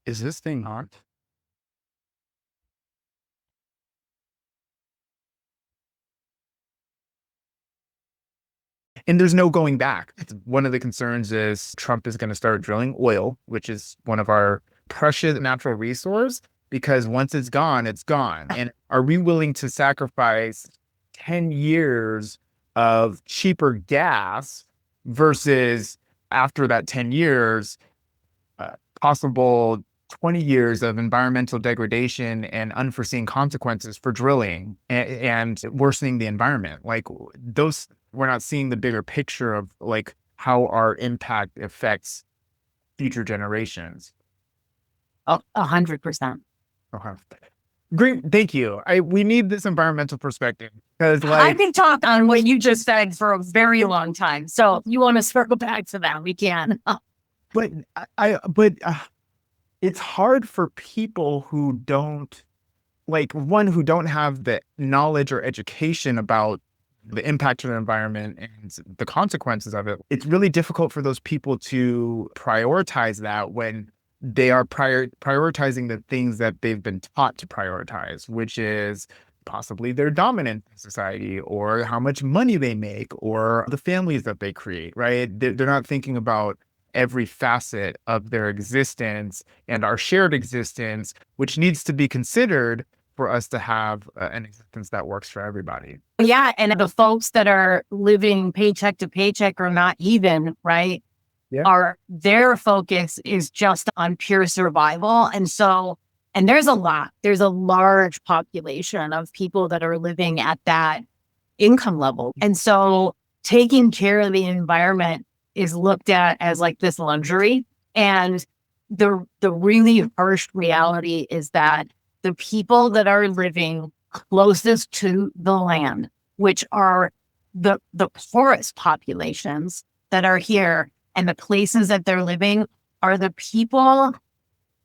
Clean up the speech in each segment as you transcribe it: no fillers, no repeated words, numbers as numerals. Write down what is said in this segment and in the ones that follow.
Is this thing hot? And there's no going back. One of the concerns is Trump is going to start drilling oil, which is one of our precious natural resource, because once it's gone, it's gone. And are we willing to sacrifice 10 years of cheaper gas versus after that 10 years, possible 20 years of environmental degradation and unforeseen consequences for drilling and worsening the environment? Like those, we're not seeing the bigger picture of like how our impact affects future generations. Oh, 100%. Okay. Great. Thank you. We need this environmental perspective because I like, can talk on what you just said for a very long time. So if you want to circle back to that, we can. but but it's hard for people who don't like one who don't have the knowledge or education about the impact of the environment and the consequences of it. It's really difficult for those people to prioritize that when they are prioritizing the things that they've been taught to prioritize, which is possibly their dominance in society or how much money they make or the families that they create, right? They're not thinking about every facet of their existence and our shared existence, which needs to be considered for us to have an existence that works for everybody. Yeah. And the folks that are living paycheck to paycheck or not even, right, Yeah. are their focus is just on pure survival. And there's a large population of people that are living at that income level. And so taking care of the environment is looked at as like this luxury. And the really harsh reality is that the people that are living closest to the land, which are the poorest populations that are here and the places that they're living, are the people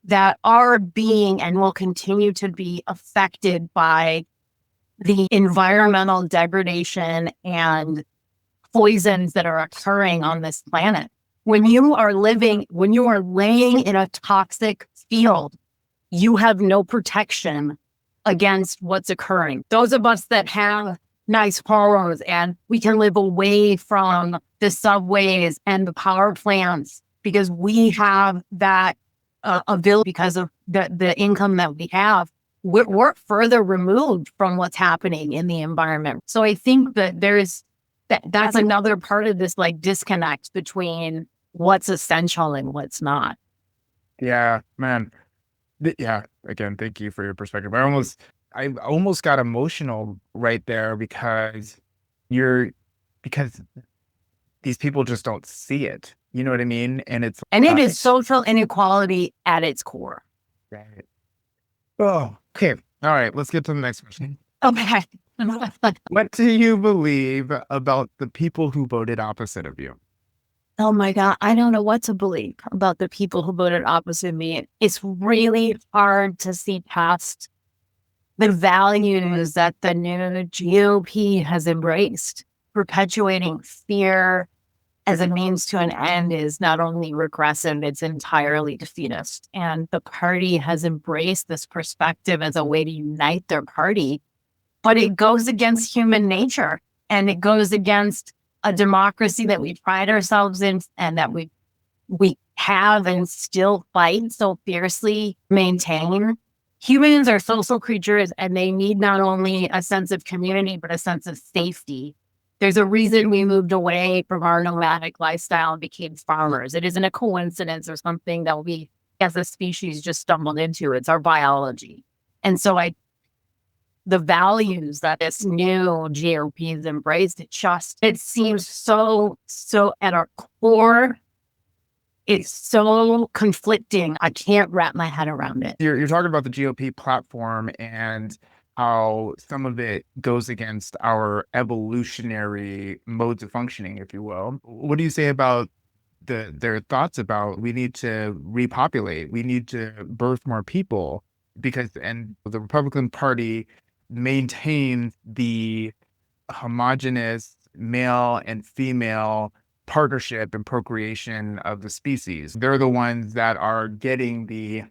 that are being and will continue to be affected by the environmental degradation and poisons that are occurring on this planet. When you are laying in a toxic field, you have no protection against what's occurring. Those of us that have nice homes and we can live away from the subways and the power plants because we have that ability because of the income that we have, we're further removed from what's happening in the environment. So I think that that's another part of this like disconnect between what's essential and what's not. Yeah, man. Yeah, again, thank you for your perspective. I almost got emotional right there you're, because these people just don't see it. You know what I mean? And it's, And it is social inequality at its core. right. Oh, okay. All right. Let's get to the next question. Okay. What do you believe about the people who voted opposite of you? Oh my God. I don't know what to believe about the people who voted opposite me. It's really hard to see past the values that the new GOP has embraced. Perpetuating fear as a means to an end is not only regressive, it's entirely defeatist. And the party has embraced this perspective as a way to unite their party, but it goes against human nature and it goes against a democracy that we pride ourselves in and that we have and still fight so fiercely maintain. Humans are social creatures and they need not only a sense of community, but a sense of safety. There's a reason we moved away from our nomadic lifestyle and became farmers. It isn't a coincidence or something that we as a species just stumbled into. It's our biology. And so the values that this new GOP has embraced, it seems so at our core, it's so conflicting. I can't wrap my head around it. You're talking about the GOP platform and how some of it goes against our evolutionary modes of functioning, if you will. What do you say about their thoughts about we need to repopulate, we need to birth more people and the Republican Party maintains the homogenous male and female partnership and procreation of the species. They're the ones that are getting the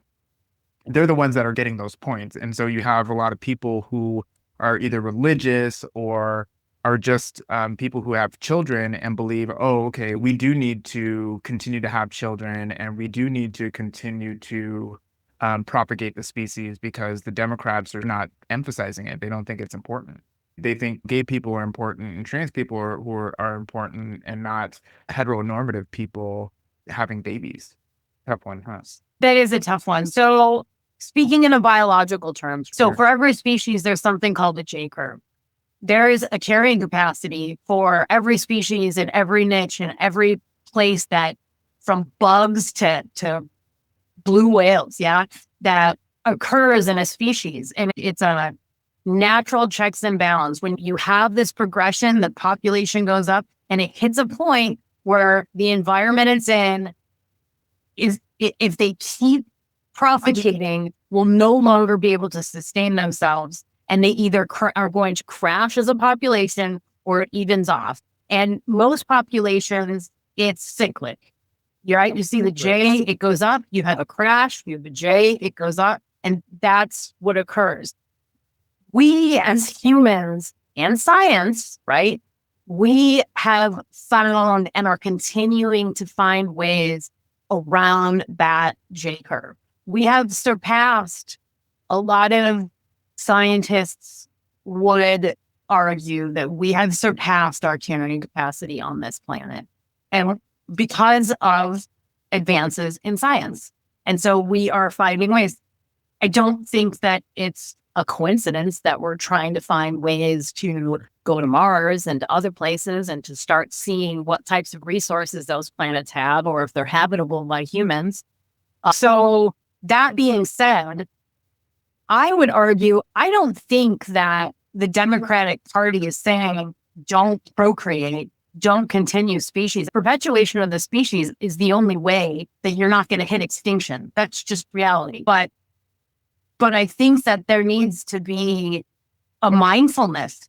they're the ones that are getting those points. And so you have a lot of people who are either religious or are just people who have children and believe, oh, okay, we do need to continue to have children and we do need to continue to propagate the species because the Democrats are not emphasizing it. They don't think it's important. They think gay people are important and trans people are important and not heteronormative people having babies. Tough one, huh? That is a tough one. So speaking in a biological terms, so Sure. for every species, there's something called a J curve. There is a carrying capacity for every species in every niche and every place that from bugs to blue whales, yeah, that occurs in a species. And it's a natural checks and balance. When you have this progression, the population goes up and it hits a point where the environment it's in is, if they keep propagating, will no longer be able to sustain themselves. And they either are going to crash as a population or it evens off. And most populations, it's cyclic. You're right. You see the J, it goes up. You have a crash. You have a J, it goes up. And that's what occurs. We as humans and science, right? We have found and are continuing to find ways around that J curve. We have surpassed, a lot of scientists would argue that we have surpassed our carrying capacity on this planet. And because of advances in science. And so we are finding ways. I don't think that it's a coincidence that we're trying to find ways to go to Mars and to other places and to start seeing what types of resources those planets have or if they're habitable by humans. So that being said, I would argue, I don't think that the Democratic Party is saying, don't procreate, don't continue species. Perpetuation of the species is the only way that you're not going to hit extinction. That's just reality. But I think that there needs to be a mindfulness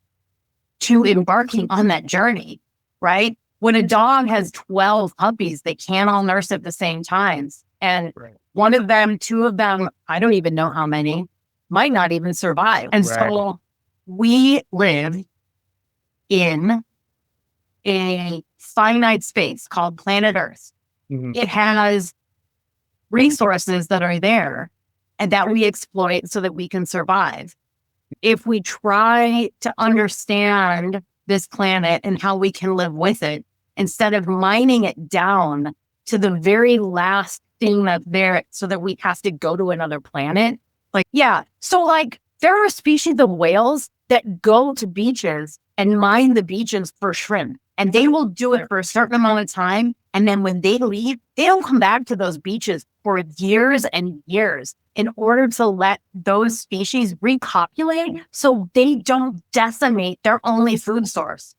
to embarking on that journey, right? When a dog has 12 puppies, they can't all nurse at the same time. And one of them, two of them, I don't even know how many, might not even survive. And so we live in a finite space called planet Earth. Mm-hmm. It has resources that are there and that we exploit so that we can survive. If we try to understand this planet and how we can live with it, instead of mining it down to the very last thing that's there so that we have to go to another planet. So there are species of whales that go to beaches and mine the beaches for shrimp. And they will do it for a certain amount of time. And then when they leave, they don't come back to those beaches for years and years in order to let those species repopulate so they don't decimate their only food source.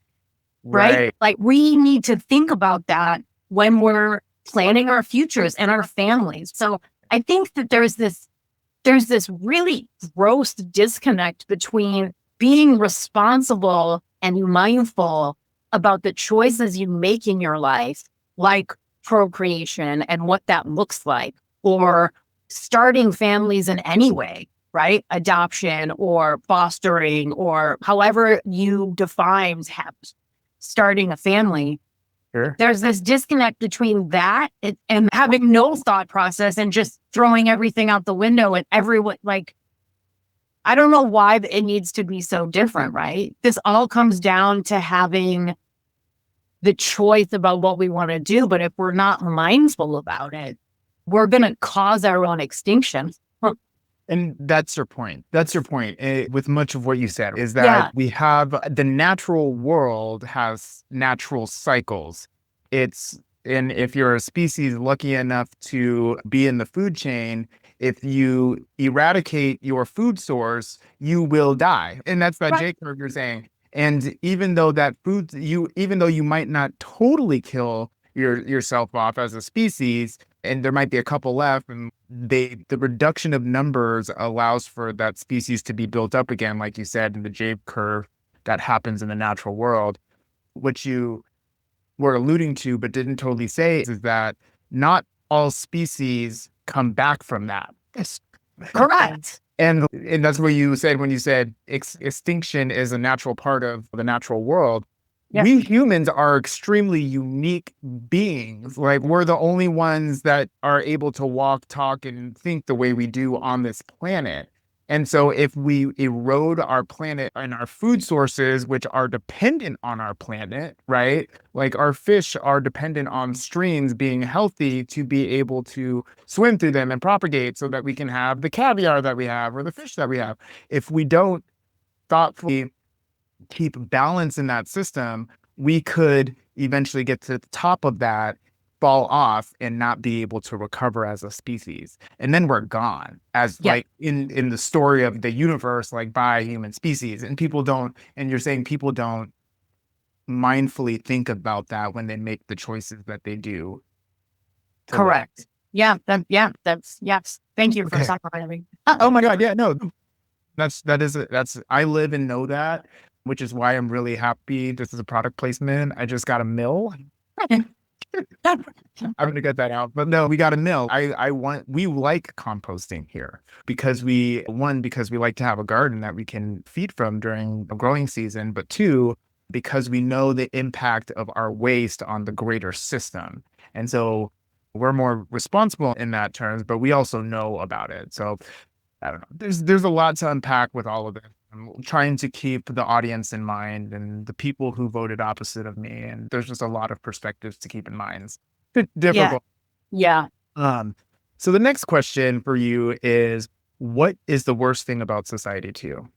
Right? Like we need to think about that when we're planning our futures and our families. So I think that there's this really gross disconnect between being responsible and mindful about the choices you make in your life, like procreation and what that looks like, or starting families in any way, right? Adoption or fostering or however you define starting a family. Sure. There's this disconnect between that and having no thought process and just throwing everything out the window and everyone, I don't know why it needs to be so different, right? This all comes down to having the choice about what we want to do. But if we're not mindful about it, we're going to cause our own extinction. And that's your point. That's your point with much of what you said is that we have the natural world has natural cycles. And if you're a species lucky enough to be in the food chain, if you eradicate your food source, you will die. And that's that J curve you're saying. And even though you might not totally kill yourself off as a species, and there might be a couple left, and the reduction of numbers allows for that species to be built up again, like you said, in the J curve that happens in the natural world. What you were alluding to, but didn't totally say, is that not all species come back from that. Yes. Correct. And that's what you said when you said extinction is a natural part of the natural world. Yeah. We humans are extremely unique beings. Like we're the only ones that are able to walk, talk, and think the way we do on this planet. And so if we erode our planet and our food sources, which are dependent on our planet, right? Like our fish are dependent on streams being healthy to be able to swim through them and propagate so that we can have the caviar that we have or the fish that we have. If we don't thoughtfully keep balance in that system, we could eventually get to the top of that, fall off, and not be able to recover as a species. And then we're gone as Yeah. like in the story of the universe, like by human species. And people don't, and you're saying people don't mindfully think about that when they make the choices that they do to live. Correct. Yeah. That's yes. Thank you for Okay. summarizing. Oh my God. Yeah, no, that's I live and know that, which is why I'm really happy. This is a product placement. I just got a mill. I'm gonna get that out. But no, we got a mill. We like composting here because because we like to have a garden that we can feed from during the growing season, but two, because we know the impact of our waste on the greater system. And so we're more responsible in that terms, but we also know about it. So I don't know. There's a lot to unpack with all of this. I'm trying to keep the audience in mind and the people who voted opposite of me. And there's just a lot of perspectives to keep in mind. It's a bit Yeah. difficult. Yeah. Um, so the next question for you is, what is the worst thing about society to you?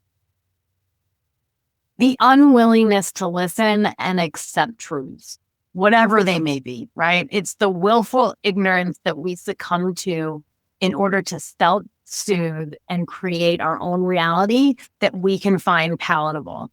The unwillingness to listen and accept truths, whatever they may be, right? It's the willful ignorance that we succumb to in order to self-soothe and create our own reality that we can find palatable.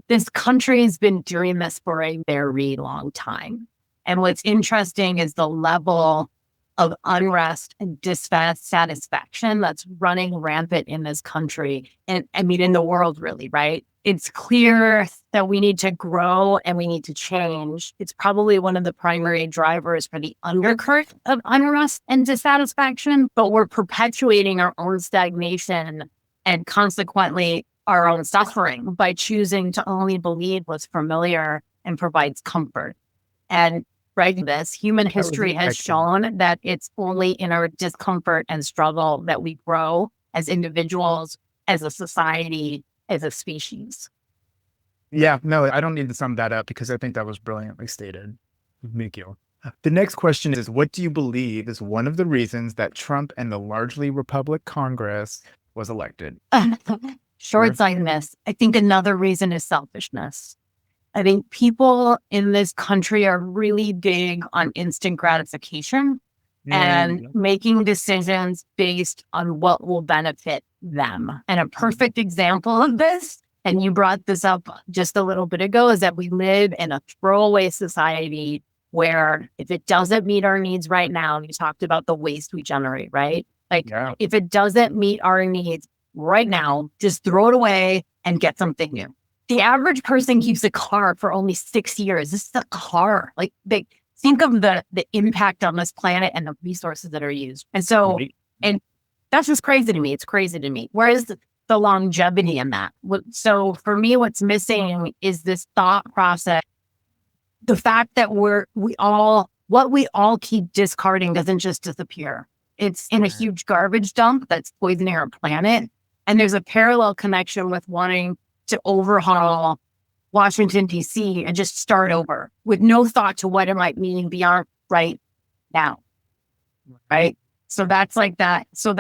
This country has been doing this for a very long time. And what's interesting is the level of unrest and dissatisfaction that's running rampant in this country. And I mean, in the world, really, right? It's clear that we need to grow and we need to change. It's probably one of the primary drivers for the undercurrent of unrest and dissatisfaction, but we're perpetuating our own stagnation and consequently our own suffering by choosing to only believe what's familiar and provides comfort. And right, this human history has shown that it's only in our discomfort and struggle that we grow as individuals, as a society, as a species. Yeah, no, I don't need to sum that up because I think that was brilliantly stated. Thank you. The next question is, what do you believe is one of the reasons that Trump and the largely Republican Congress was elected? Short-sightedness. I think another reason is selfishness. I think people in this country are really big on instant gratification and making decisions based on what will benefit them. And a perfect example of this, and you brought this up just a little bit ago, is that we live in a throwaway society where if it doesn't meet our needs right now, and you talked about the waste we generate, right? Like if it doesn't meet our needs right now, just throw it away and get something new. The average person keeps a car for only 6 years. This is a car. Like they think of the impact on this planet and the resources that are used. And so, and that's just crazy to me. It's crazy to me. Where is the longevity in that? So for me, what's missing is this thought process. The fact that what we all keep discarding doesn't just disappear. It's in a huge garbage dump that's poisoning our planet. And there's a parallel connection with wanting to overhaul Washington, D.C. and just start over with no thought to what it might mean beyond right now. Right. So that's like that. So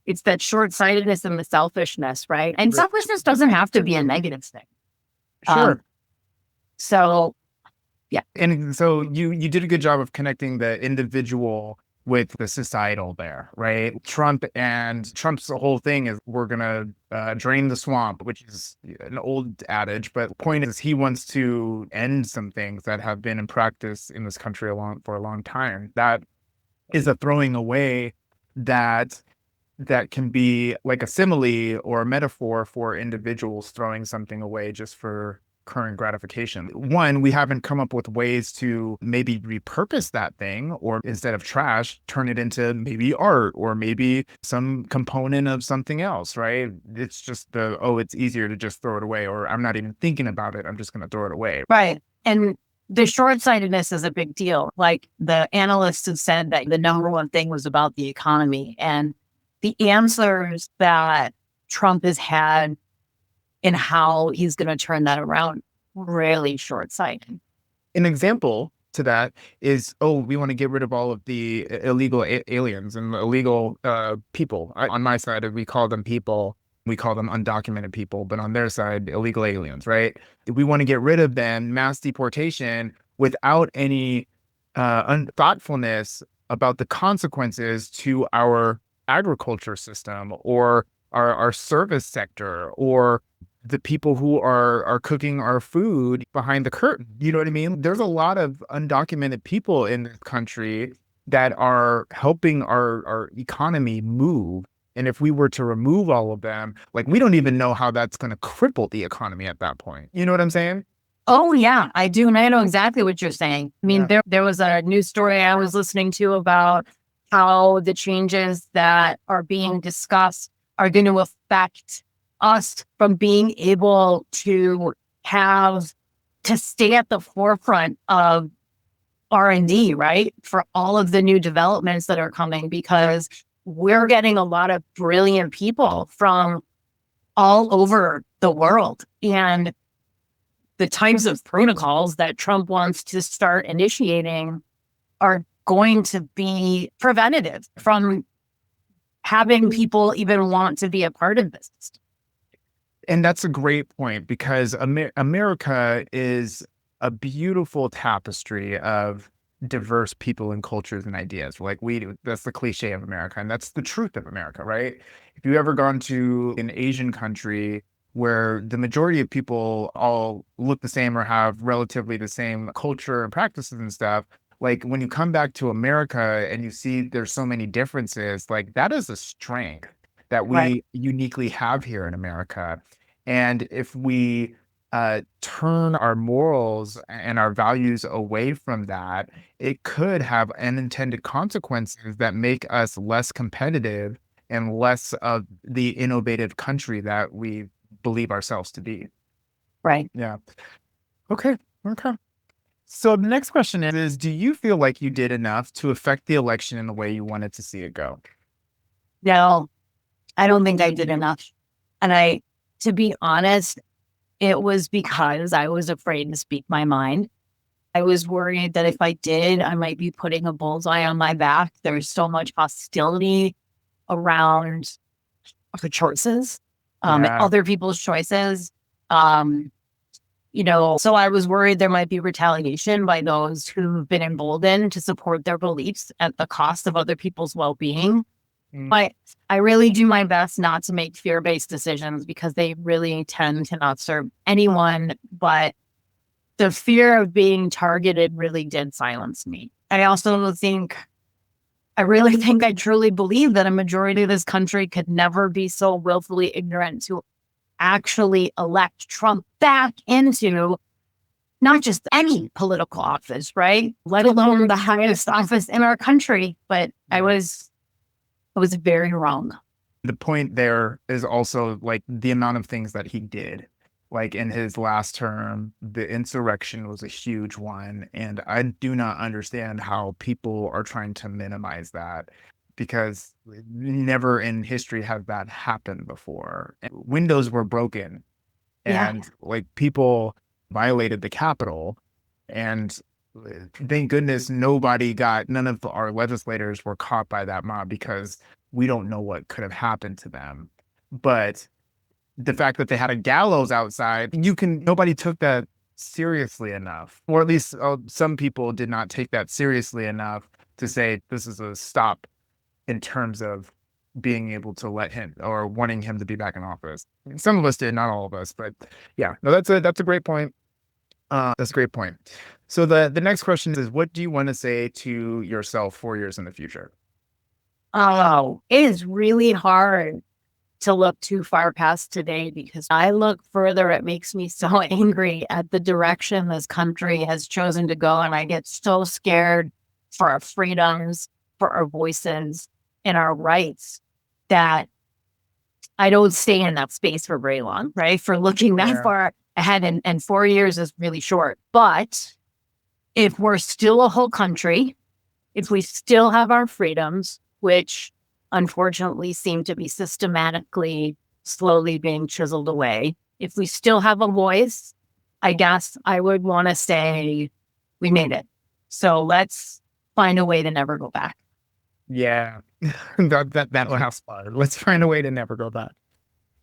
it's that short-sightedness and the selfishness. Right. And selfishness doesn't have to be a negative thing. Sure. So, yeah. And so you did a good job of connecting the individual with the societal there, right? Trump's whole thing is we're gonna drain the swamp, which is an old adage, but the point is he wants to end some things that have been in practice in this country for a long time. That is a throwing away that can be like a simile or a metaphor for individuals throwing something away just for current gratification. One, we haven't come up with ways to maybe repurpose that thing, or instead of trash, turn it into maybe art or maybe some component of something else, right? It's just it's easier to just throw it away, or I'm not even thinking about it. I'm just going to throw it away. Right. And the short-sightedness is a big deal. Like the analysts have said that the number one thing was about the economy, and the answers that Trump has had in how he's going to turn that around, really short-sighted. An example to that is, we want to get rid of all of the illegal aliens and illegal people. On my side, we call them people. We call them undocumented people, but on their side, illegal aliens, right? We want to get rid of them, mass deportation, without any thoughtfulness about the consequences to our agriculture system or our service sector or the people who are cooking our food behind the curtain. You know what I mean? There's a lot of undocumented people in this country that are helping our economy move. And if we were to remove all of them, like, we don't even know how that's going to cripple the economy at that point. You know what I'm saying? Oh, yeah, I do. And I know exactly what you're saying. I mean, Yeah. there was a news story I was listening to about how the changes that are being discussed are going to affect us from being able to stay at the forefront of R&D, right? For all of the new developments that are coming, because we're getting a lot of brilliant people from all over the world. And the types of protocols that Trump wants to start initiating are going to be preventative from having people even want to be a part of this. And that's a great point, because America is a beautiful tapestry of diverse people and cultures and ideas. Like, that's the cliche of America, and that's the truth of America, right? If you ever gone to an Asian country where the majority of people all look the same or have relatively the same culture and practices and stuff, like, when you come back to America and you see there's so many differences, like, that is a strength that Right. we uniquely have here in America. And if we turn our morals and our values away from that, it could have unintended consequences that make us less competitive and less of the innovative country that we believe ourselves to be. Right. Yeah. Okay. Okay. So the next question is, do you feel like you did enough to affect the election in the way you wanted to see it go? No, I don't think I did enough. And to be honest, it was because I was afraid to speak my mind. I was worried that if I did, I might be putting a bullseye on my back. There's so much hostility around the choices, Yeah. other people's choices. Um, so I was worried there might be retaliation by those who've been emboldened to support their beliefs at the cost of other people's well-being. Mm. But I really do my best not to make fear-based decisions, because they really tend to not serve anyone. But the fear of being targeted really did silence me. I really think I truly believe that a majority of this country could never be so willfully ignorant to actually elect Trump back into not just any political office, right? Let alone the highest office in our country. But I was very wrong. The point there is also, like, the amount of things that he did. Like, in his last term, the insurrection was a huge one. And I do not understand how people are trying to minimize that, because never in history has that happened before. And windows were broken, Yeah. and, like, people violated the Capitol. And thank goodness none of our legislators were caught by that mob, because we don't know what could have happened to them. But the fact that they had a gallows outside, nobody took that seriously enough, or at least some people did not take that seriously enough to say this is a stop in terms of being able to let him, or wanting him to be back in office. Some of us did, not all of us, but yeah, no, that's a great point. That's a great point. So the next question is, what do you want to say to yourself 4 years in the future? Oh, it is really hard. to look too far past today, because I look further, it makes me so angry at the direction this country has chosen to go. And I get so scared for our freedoms, for our voices, and our rights that I don't stay in that space for very long, right? For looking that Yeah. far ahead, and 4 years is really short. But if we're still a whole country, if we still have our freedoms, which unfortunately seem to be systematically, slowly being chiseled away, if we still have a voice, I guess I would want to say we made it. So let's find a way to never go back. Yeah. That last part. Let's find a way to never go back.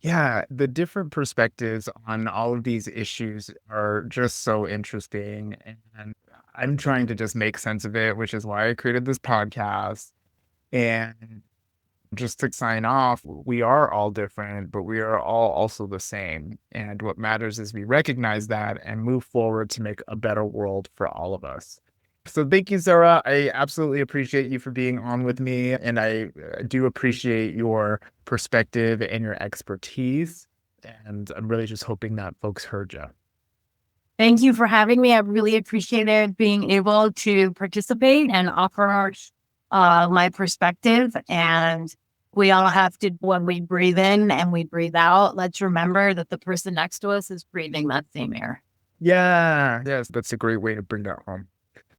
Yeah, the different perspectives on all of these issues are just so interesting. And I'm trying to just make sense of it, which is why I created this podcast. And just to sign off, we are all different, but we are all also the same. And what matters is we recognize that and move forward to make a better world for all of us. So thank you, Sarah. I absolutely appreciate you for being on with me. And I do appreciate your perspective and your expertise. And I'm really just hoping that folks heard you. Thank you for having me. I really appreciated being able to participate and offer my perspective. And we all have to, when we breathe in and we breathe out, let's remember that the person next to us is breathing that same air. Yeah. Yes, that's a great way to bring that home.